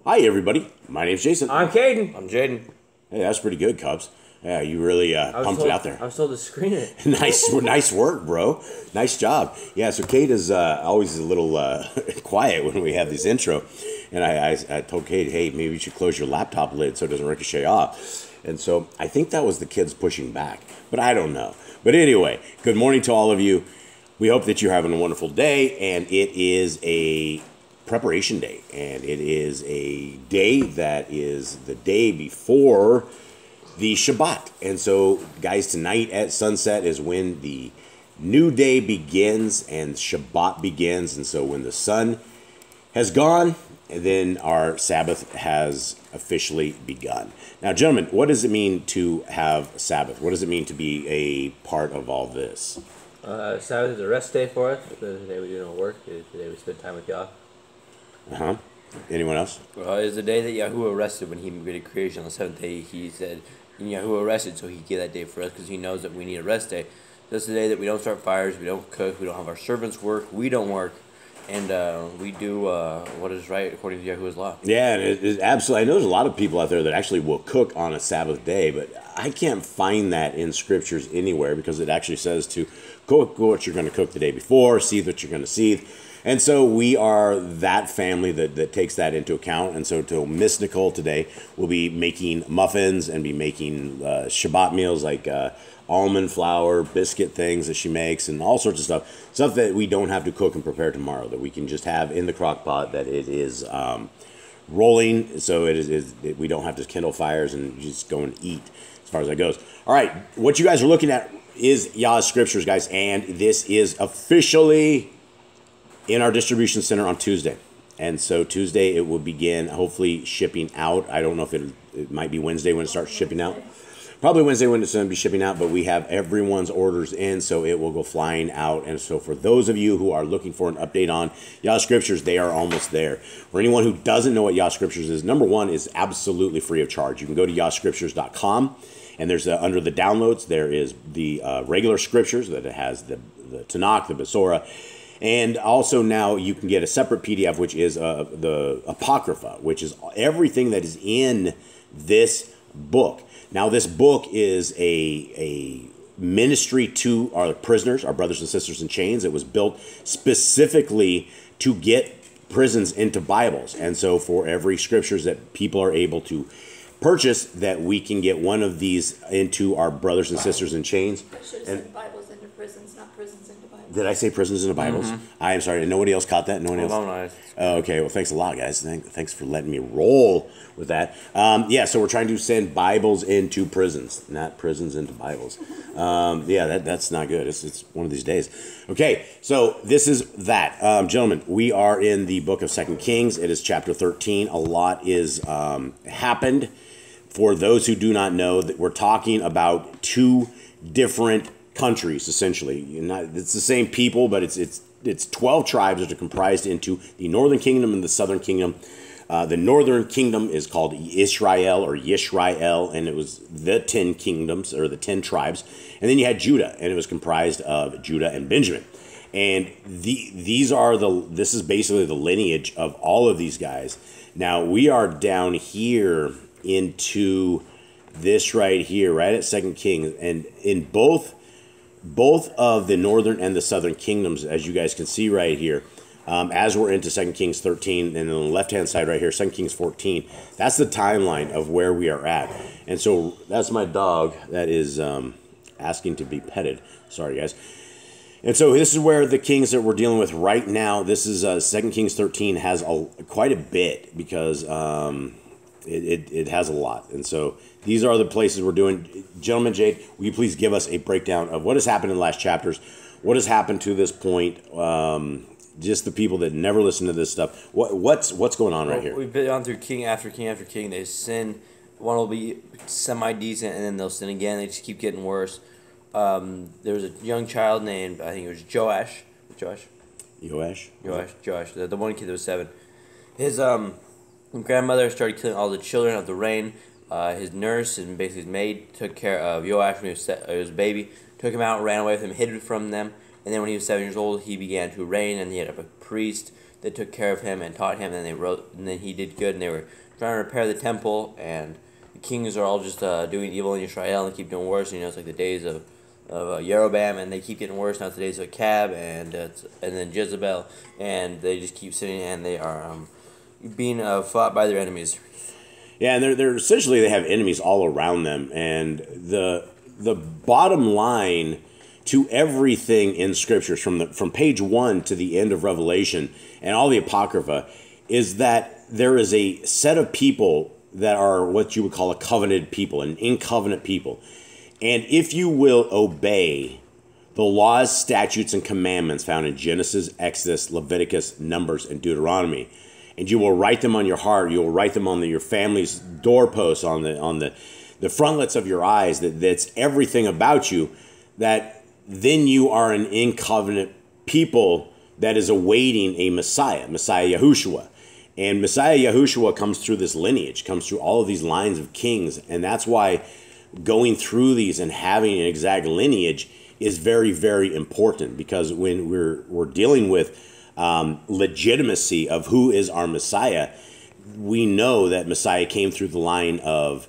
Hi, everybody. My name's Jason. I'm Caden. I'm Jaden. Hey, that's pretty good, Cubs. Yeah, you really pumped it out there. I was told to screen it. Nice work, bro. Nice job. Yeah, so Kate is always a little quiet when we have this intro. And I told Kate, hey, maybe you should close your laptop lid so it doesn't ricochet off. And so I think that was the kids pushing back, but I don't know. But anyway, good morning to all of you. We hope that you're having a wonderful day, and it is a preparation day, and it is a day that is the day before the Shabbat. And so, guys, tonight at sunset is when the new day begins and Shabbat begins. And so when the sun has gone, and then our Sabbath has officially begun. Now, gentlemen, what does it mean to have Sabbath? What does it mean to be a part of all this? Sabbath is a rest day for us. It's the day we do no work. It's the day we spend time with Yah. Uh-huh. Anyone else? It's the day that Yahuwah rested when he created creation. On the seventh day, he said, Yahuwah rested, so he gave that day for us because he knows that we need a rest day. That's the day that we don't start fires, we don't cook, we don't have our servants work, we don't work, and we do what is right according to Yahuwah's law. Yeah, and it absolutely. I know there's a lot of people out there that actually will cook on a Sabbath day, but I can't find that in scriptures anywhere because it actually says to cook what you're going to cook the day before, seethe what you're going to seethe. And so we are that family that takes that into account. And so to Miss Nicole today, we'll be making muffins and be making Shabbat meals like almond flour, biscuit things that she makes, and all sorts of stuff. Stuff that we don't have to cook and prepare tomorrow, that we can just have in the crock pot, that it is rolling. So we don't have to kindle fires and just go and eat as far as that goes. All right, what you guys are looking at is Yah's scriptures, guys. And this is officially in our distribution center on Tuesday. And so Tuesday it will begin hopefully shipping out. I don't know if it might be Wednesday when it starts shipping out. Probably Wednesday when it's going to be shipping out, but we have everyone's orders in, so it will go flying out. And so for those of you who are looking for an update on Yah Scriptures, they are almost there. For anyone who doesn't know what Yah Scriptures is, number one is absolutely free of charge. You can go to yahscriptures.com, and there's under the downloads, there is the regular scriptures that it has the Tanakh, the Besorah. And also now you can get a separate PDF, which is the Apocrypha, which is everything that is in this book. Now, this book is a ministry to our prisoners, our brothers and sisters in chains. It was built specifically to get prisons into Bibles. And so for every scriptures that people are able to purchase, that we can get one of these into our brothers and sisters in chains. I should have said Bibles into prisons, not prisons into Bibles. Did I say prisons into Bibles? Mm-hmm. I am sorry. Nobody else caught that? No one else? No. Okay, well, thanks a lot, guys. Thanks for letting me roll with that. Yeah, so we're trying to send Bibles into prisons, not prisons into Bibles. Yeah, that's not good. It's one of these days. Okay, so this is that. Gentlemen, we are in the book of 2 Kings. It is chapter 13. A lot is happened. For those who do not know, that we're talking about two different countries, essentially. It's the same people, but it's 12 tribes that are comprised into the northern kingdom and the southern kingdom. The northern kingdom is called Israel or Yisrael, and it was the 10 kingdoms or the 10 tribes. And then you had Judah, and it was comprised of Judah and Benjamin. And this is basically the lineage of all of these guys. Now we are down here into this right here, right at 2 Kings, and in both of the northern and the southern kingdoms, as you guys can see right here, as we're into 2 Kings 13, and on the left-hand side right here, 2 Kings 14, that's the timeline of where we are at. And so that's my dog that is asking to be petted. Sorry, guys. And so this is where the kings that we're dealing with right now, this is 2 Kings 13 has quite a bit because it has a lot. And so these are the places we're doing. Gentlemen, Jade, will you please give us a breakdown of what has happened in the last chapters? What has happened to this point? Just the people that never listen to this stuff. What's going on right here? We've been on through king after king after king. They sin. One will be semi-decent, and then they'll sin again. They just keep getting worse. There was a young child named, I think it was Joash. Joash, the one kid that was 7. His grandmother started killing all the children of the reign. His nurse and basically his maid took care of Joash when he was a baby, took him out, ran away with him, hid from them, and then when he was 7 years old, he began to reign, and he had a priest that took care of him and taught him, and then he did good, and they were trying to repair the temple, and the kings are all just doing evil in Israel and keep doing worse. You know, it's like the days of Jeroboam, and they keep getting worse. Now it's the days of Achab and then Jezebel, and they just keep sitting, and they are being fought by their enemies. Yeah, and they're essentially, they have enemies all around them, and the bottom line to everything in scriptures from page 1 to the end of Revelation and all the Apocrypha is that there is a set of people that are what you would call a covenanted people, an in-covenant people. And if you will obey the laws, statutes, and commandments found in Genesis, Exodus, Leviticus, Numbers, and Deuteronomy, and you will write them on your heart, you will write them on your family's doorposts, on the frontlets of your eyes, that's everything about you, that then you are an in-covenant people that is awaiting a Messiah Yahushua. And Messiah Yahushua comes through this lineage, comes through all of these lines of kings, and that's why going through these and having an exact lineage is very, very important, because when we're dealing with legitimacy of who is our Messiah, we know that Messiah came through the line of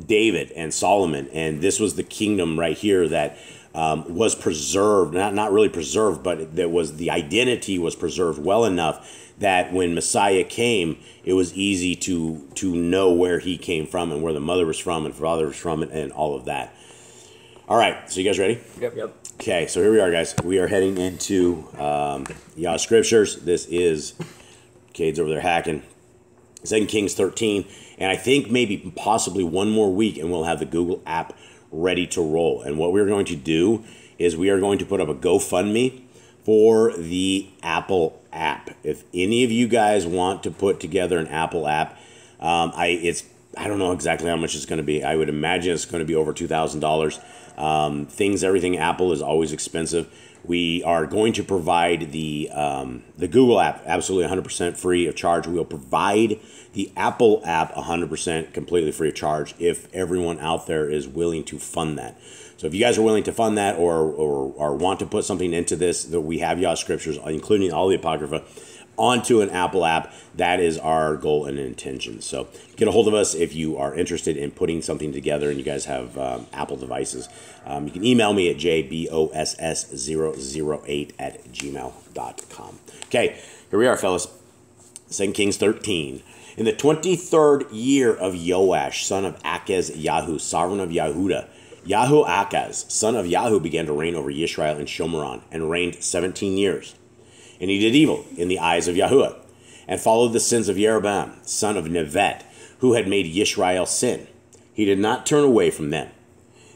David and Solomon, and this was the kingdom right here that was preserved, not really preserved, but there was, the identity was preserved well enough that when Messiah came, it was easy to know where he came from and where the mother was from and father was from, and all of that. All right, so you guys ready? Yep. Okay, so here we are, guys. We are heading into Yah Scriptures. This is, Cade's over there hacking, 2 Kings 13, and I think maybe possibly one more week and we'll have the Google app ready to roll. And what we're going to do is we are going to put up a GoFundMe for the Apple app. If any of you guys want to put together an Apple app, I don't know exactly how much it's going to be. I would imagine it's going to be over $2,000. Everything Apple is always expensive. We are going to provide the Google app absolutely 100% free of charge. We'll provide the Apple app 100% completely free of charge if everyone out there is willing to fund that. So if you guys are willing to fund that or want to put something into this, that we have Yah Scriptures, including all the Apocrypha, onto an Apple app, that is our goal and intention. So get a hold of us if you are interested in putting something together and you guys have Apple devices. You can email me at jboss008@gmail.com. Okay, here we are, fellas. 2 Kings 13. In the 23rd year of Joash, son of Achaz Yahu, sovereign of Yahudah, Yahu-Achaz, son of Yahu, began to reign over Yisrael and Shomeron, and reigned 17 years. And he did evil in the eyes of Yahuwah, and followed the sins of Jeroboam, son of Nevat, who had made Yisrael sin. He did not turn away from them.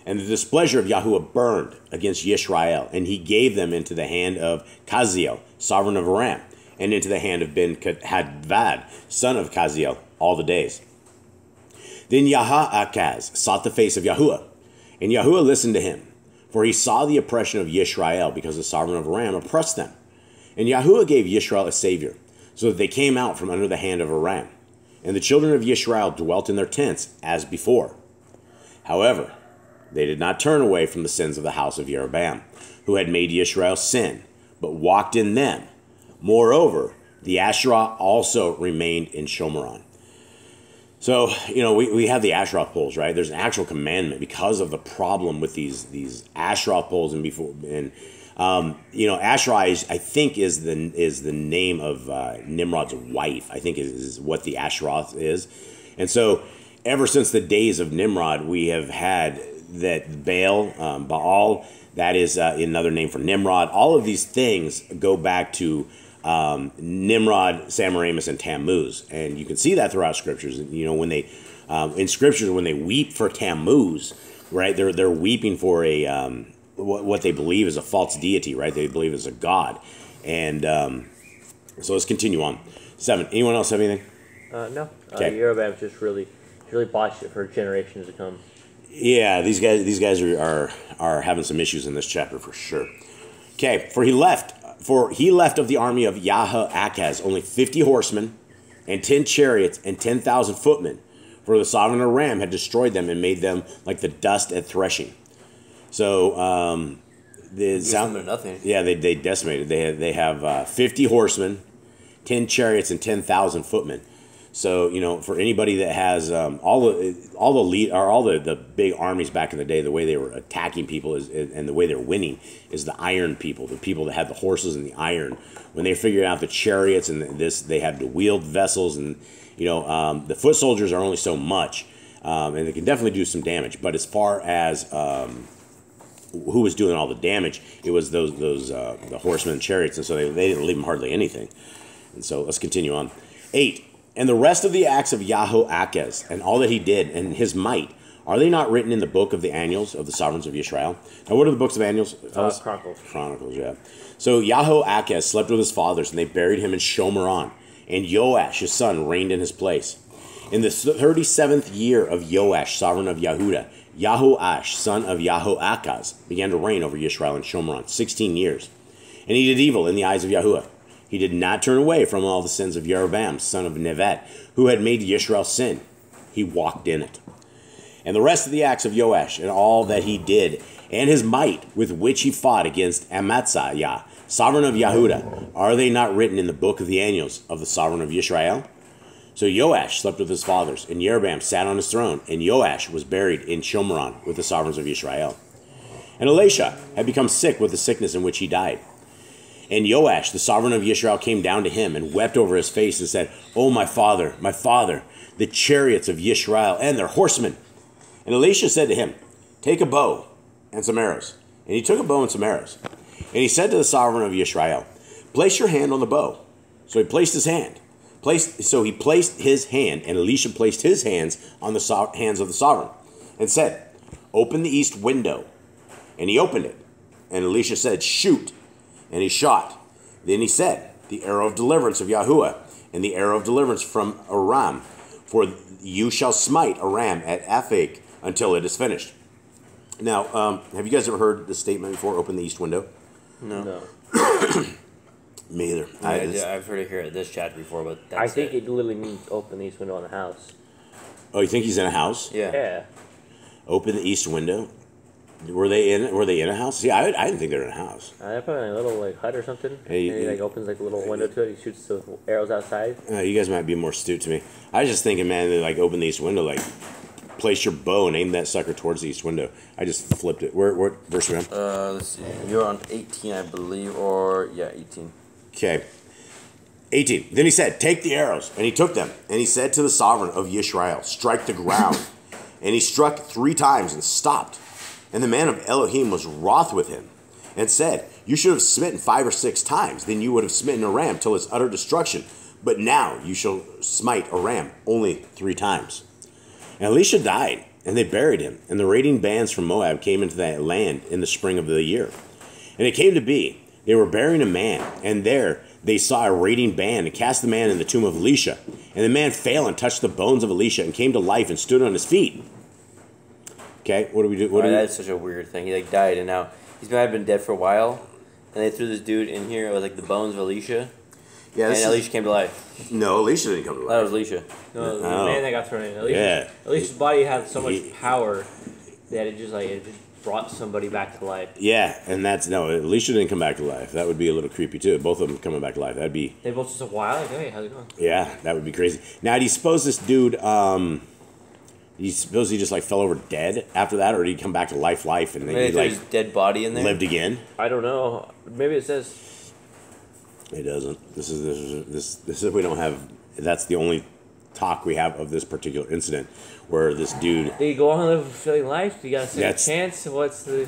And the displeasure of Yahuwah burned against Yisrael, and he gave them into the hand of Kaziel, sovereign of Aram, and into the hand of Ben-Hadvad, son of Kaziel, all the days. Then Yahu-Achaz sought the face of Yahuwah, and Yahuwah listened to him, for he saw the oppression of Yisrael, because the sovereign of Aram oppressed them. And Yahuwah gave Yisrael a savior, so that they came out from under the hand of Aram. And the children of Yisrael dwelt in their tents, as before. However, they did not turn away from the sins of the house of Jeroboam, who had made Yisrael sin, but walked in them. Moreover, the Asherah also remained in Shomeron. So, we have the Asherah poles, right? There's an actual commandment because of the problem with these Asherah poles, Asherah, I think, is the name of Nimrod's wife. I think is what the Asherah is. And so ever since the days of Nimrod, we have had that Baal, that is another name for Nimrod. All of these things go back to Nimrod, Semiramis, and Tammuz. And you can see that throughout scriptures. When they, in scriptures, when they weep for Tammuz, right, they're weeping for a... what they believe is a false deity, right? They believe is a god. And so let's continue on. 7. Anyone else have anything? No. Okay. Jeroboam just really botched it for generations to come. Yeah, these guys are having some issues in this chapter for sure. Okay, for he left of the army of Yahu-Achaz only 50 horsemen and 10 chariots and 10,000 footmen, for the sovereign of Aram had destroyed them and made them like the dust at threshing. So Nothing. Yeah, they decimated. They have 50 horsemen, 10 chariots, and 10,000 footmen. So for anybody that has all the big armies back in the day, the way they were attacking people and the way they're winning is the iron people, the people that had the horses and the iron. When they figured out the chariots and they had the wheeled vessels, and the foot soldiers are only so much, and they can definitely do some damage. But as far as who was doing all the damage, it was those the horsemen and chariots, and so they didn't leave them hardly anything. And so let's continue on. 8. And the rest of the acts of Jehoiakim and all that he did and his might, are they not written in the book of the annals of the sovereigns of Israel? Now, what are the books of annals? Chronicles. Chronicles, yeah. So Jehoiakim slept with his fathers, and they buried him in Shomeron. And Joash, his son, reigned in his place. In the 37th year of Joash, sovereign of Yehuda, Jehoash, son of Jehoiakim, began to reign over Israel in Shomeron 16 years. And he did evil in the eyes of Yahuwah. He did not turn away from all the sins of Jeroboam, son of Nevat, who had made Israel sin. He walked in it. And the rest of the acts of Joash, and all that he did, and his might with which he fought against Amaziah, sovereign of Yehuda, are they not written in the book of the annals of the sovereign of Israel? So Joash slept with his fathers, and Jeroboam sat on his throne, and Joash was buried in Shomeron with the sovereigns of Israel. And Elisha had become sick with the sickness in which he died. And Joash, the sovereign of Israel, came down to him and wept over his face and said, "O my father, the chariots of Israel and their horsemen." And Elisha said to him, "Take a bow and some arrows." And he took a bow and some arrows. And he said to the sovereign of Israel, "Place your hand on the bow." So he placed his hand. He placed his hand, and Elisha placed his hands on the hands of the sovereign, and said, "Open the east window." And he opened it. And Elisha said, "Shoot." And he shot. Then he said, "The arrow of deliverance of Yahuwah, and the arrow of deliverance from Aram, for you shall smite Aram at Aphek until it is finished." Now, have you guys ever heard the statement before, "Open the east window"? No. Me either. I've heard it here at this chapter before, but that's I think it literally means open the east window on the house. Oh, you think he's in a house? Yeah. Open the east window. Were they in a house? See, I didn't think they were in a house. They're probably in a little hut or something. Hey, and he opens a little window to it. He shoots the arrows outside. You guys might be more astute to me. I was just thinking, man, they open the east window, place your bow and aim that sucker towards the east window. I just flipped it. Where verse are we on? Let's see. You're on 18, I believe, 18. Okay. 18. Then he said, "Take the arrows." And he took them. And he said to the sovereign of Israel, "Strike the ground." And he struck 3 times and stopped. And the man of Elohim was wroth with him and said, "You should have smitten 5 or 6 times. Then you would have smitten Aram till its utter destruction. But now you shall smite Aram only 3 times. And Elisha died, and they buried him. And the raiding bands from Moab came into that land in the spring of the year. And it came to be, they were burying a man, and there they saw a raiding band, and cast the man in the tomb of Elisha. And the man fell and touched the bones of Elisha, and came to life and stood on his feet. Okay, what do we do? That's such a weird thing. He died, and now he's been dead for a while, and they threw this dude in here with the bones of Elisha. Yeah, and Elisha came to life. No, Elisha didn't come to life. That was Elisha. No, the man that got thrown in. Elisha's body had so much power that it just brought somebody back to life. Yeah, and Elisha didn't come back to life. That would be a little creepy too. Both of them coming back to life. That'd be. They both just a while. Hey, how's it going? Yeah, that would be crazy. Now, do you suppose this dude? Do you suppose he just fell over dead after that, or did he come back to life, and then he his dead body in there? Lived again? I don't know. Maybe it says. It doesn't. This is we don't have. That's the only talk we have of this particular incident, where this dude. Did he go on and live a fulfilling life? Do you got a second chance? What's the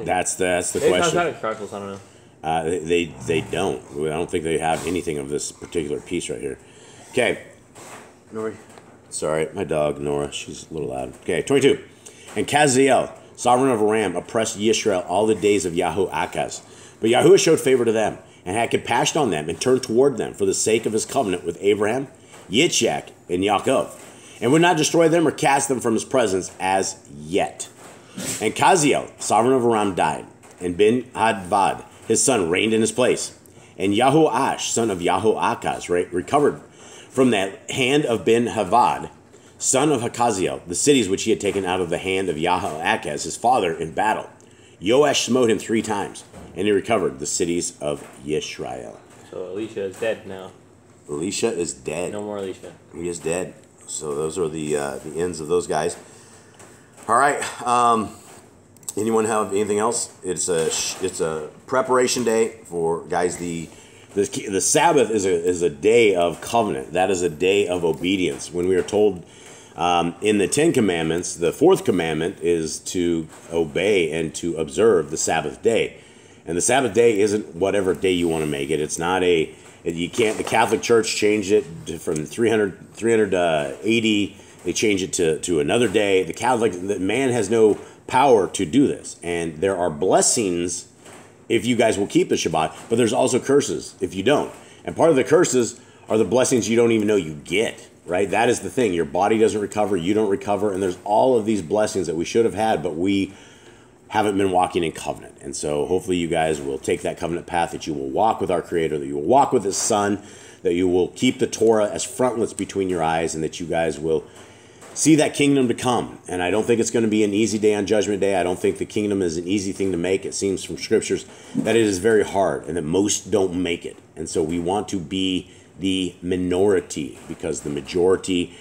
That's the Maybe question. Maybe Chronicles. I don't know. They don't. I don't think they have anything of this particular piece right here. Okay. Nori. Sorry, my dog, Nora. She's a little loud. Okay, 22. And Kaziel, sovereign of Aram, oppressed Yisrael all the days of Jehoiakim. But Yahuwah showed favor to them, and had compassion on them, and turned toward them for the sake of his covenant with Abraham, Yitzchak, and Yaakov, and would not destroy them or cast them from his presence as yet. And Kaziel, sovereign of Aram, died, and Ben-Hadvad, his son, reigned in his place. And Yahoash, son of Jehoiakim, recovered from the hand of Ben-Havad, son of Hakaziel, the cities which he had taken out of the hand of Jehoiakim, his father, in battle. Joash smote him 3 times, and he recovered the cities of Yisrael. So Elisha is dead now. Elisha is dead. No more Elisha. He is dead. So those are the ends of those guys. All right. Anyone have anything else? It's a preparation day for guys. The Sabbath is a day of covenant. That is a day of obedience. When we are told in the 10 Commandments, the 4th commandment is to obey and to observe the Sabbath day. And the Sabbath day isn't whatever day you want to make it. It's not you can't. The Catholic Church changed it from 380. They changed it to another day. The man has no power to do this, and there are blessings if you guys will keep the Shabbat, but there's also curses if you don't. And part of the curses are the blessings you don't even know you get. Right? That is the thing. Your body doesn't recover. You don't recover, and there's all of these blessings that we should have had, but we haven't been walking in covenant. And so hopefully you guys will take that covenant path, that you will walk with our Creator, that you will walk with His Son, that you will keep the Torah as frontlets between your eyes, and that you guys will see that kingdom to come. And I don't think it's going to be an easy day on Judgment Day. I don't think the kingdom is an easy thing to make. It seems from scriptures that it is very hard and that most don't make it. And so we want to be the minority, because the majority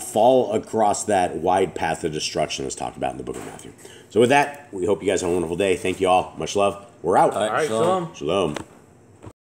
fall across that wide path of destruction that's talked about in the book of Matthew. So with that, we hope you guys have a wonderful day. Thank you all. Much love. We're out. All right, shalom. Shalom.